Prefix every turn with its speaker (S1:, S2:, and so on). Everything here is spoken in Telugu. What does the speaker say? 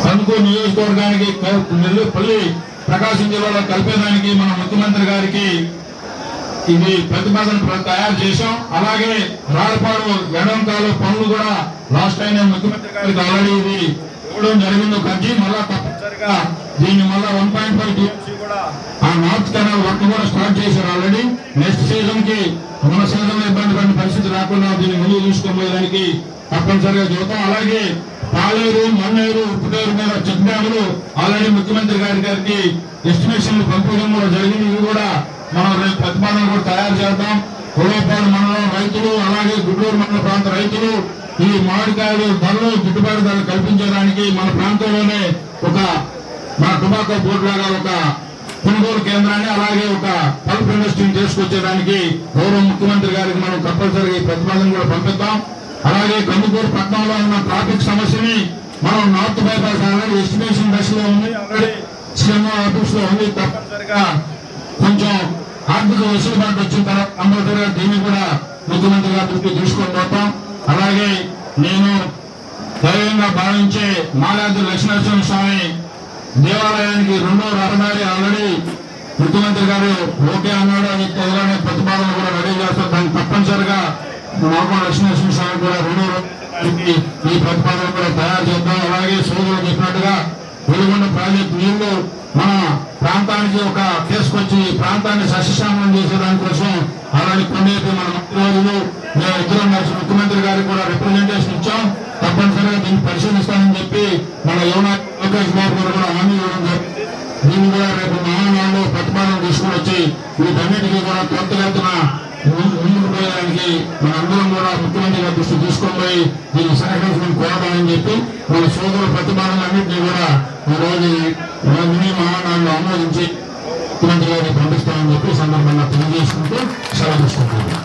S1: కందుకూరు నియోజకవర్గానికి నెల్లూరుపల్లి ప్రకాశం జిల్లాలో కలిపేదానికి మన ముఖ్యమంత్రి గారికి ఇది ప్రతిపాదన తయారు చేశాం. అలాగే రాయపాడు ఎడంకాలు పనులు కూడా లాస్ట్ టైం ముఖ్యమంత్రి గారికి ఆల్రెడీ ఇది ఇవ్వడం జరిగింది ఒక అర్జీ. మళ్ళా తప్పనిసరిగా దీన్ని మళ్ళా 1.5 టీఎంసీ కూడా ఆ నార్త్ కెనాల్ వర్క్ కూడా స్టార్ట్ చేశారు ఆల్రెడీ. నెక్స్ట్ సీజన్ కి మన సీజన్ లో ఇబ్బంది పడిన పరిస్థితి రాకుండా దీన్ని ముందుకు తీసుకుపోయేదానికి తప్పనిసరిగా చూద్దాం. అలాగే పాలేరు, మన్నేరు, ఉప్పుటేరు మీద చెక్ డ్యాములు ఆల్రెడీ ముఖ్యమంత్రి గారికి ఎస్టిమేషన్లు పంపించడం కూడా జరిగింది. ఇవి కూడా మనం రేపు ప్రతిపాదన కూడా తయారు చేద్దాం. ఉలవపాడు మండలం రైతులు అలాగే గుంటూరు మండల ప్రాంత రైతులు ఈ మామిడికాయలు ధరలు గిట్టుబాటు ధరలు కల్పించడానికి మన ప్రాంతంలోనే ఒక మన టొబాకో బోర్డు లాగా ఒక కొనుగోలు కేంద్రాన్ని అలాగే ఒక పల్ప్ ఇండస్ట్రీని తీసుకొచ్చేదానికి గౌరవ ముఖ్యమంత్రి గారికి మనం తప్పనిసరిగా ఈ ప్రతిపాదన కూడా పంపిద్దాం. అలాగే కందుకూరు పట్టణంలో ఉన్న ట్రాఫిక్ సమస్యని మనం నార్త్ బైపాస్ ఆల్రెడీ ఎస్టిమేషన్ దశలో ఉంది, ఆల్రెడీ సీఎంఓ ఆఫీస్ లో ఉంది. తప్పనిసరిగా కొంచెం ఆర్థిక వెసులుబాటు వచ్చిన తర్వాత కంపల్సరిగా దీన్ని కూడా ముఖ్యమంత్రి గారి దృష్టికి తీసుకొని పోతాం. అలాగే నేను దైవంగా భావించే మాలాద్రి లక్ష్మీనరసింహ స్వామి దేవాలయానికి 2వ రహదారి ఆల్రెడీ ముఖ్యమంత్రి గారు ఓకే అన్నాడు. అది త్వరగానే ప్రతిపాదన కూడా రెడీ చేస్తారు. దానికి తప్పనిసరిగా మాకు లక్ష్మీనరసింహ స్వామి కూడా 2వ రహదారికి ఈ ప్రతిపాదన కూడా తయారు చేద్దాం. అలాగే సోదరులు చెప్పినట్టుగా వెలుగొండ ప్రాజెక్టు నీళ్లు మన ప్రాంతానికి ఒక తీసుకొచ్చి ప్రాంతాన్ని సస్యశ్యామలం చేసేదానికోసం అలాగే కొండైతే మన మంత్రివర్యులు మేము ఇద్దరం కలిసి ముఖ్యమంత్రి గారికి కూడా రిప్రజెంటేషన్ ఇచ్చాం. తప్పనిసరిగా దీన్ని పరిశీలిస్తానని చెప్పి మన లోకేష్ బాబు గారు కూడా హామీ ఇవ్వడం జరిగింది. దీన్ని కూడా రేపు మహానాడులో ప్రతిపాదన తీసుకుని వచ్చి వీటన్నిటికీ కూడా త్వరితగతిన ముందుకు పోయడానికి మనందరం కూడా ముఖ్యమంత్రి గారి దృష్టి తీసుకొని పోయి దీన్ని సహకరించమని కోరదామని చెప్పి మన సోదరుల ప్రతిపాదనలన్నింటినీ కూడా ఈ రోజు మినీ మహానాడులో ఆమోదించి ముఖ్యమంత్రి గారిని పంపిస్తామని చెప్పి సందర్భంగా తెలియజేసుకుంటూ సెలవు తీసుకుంటున్నాను.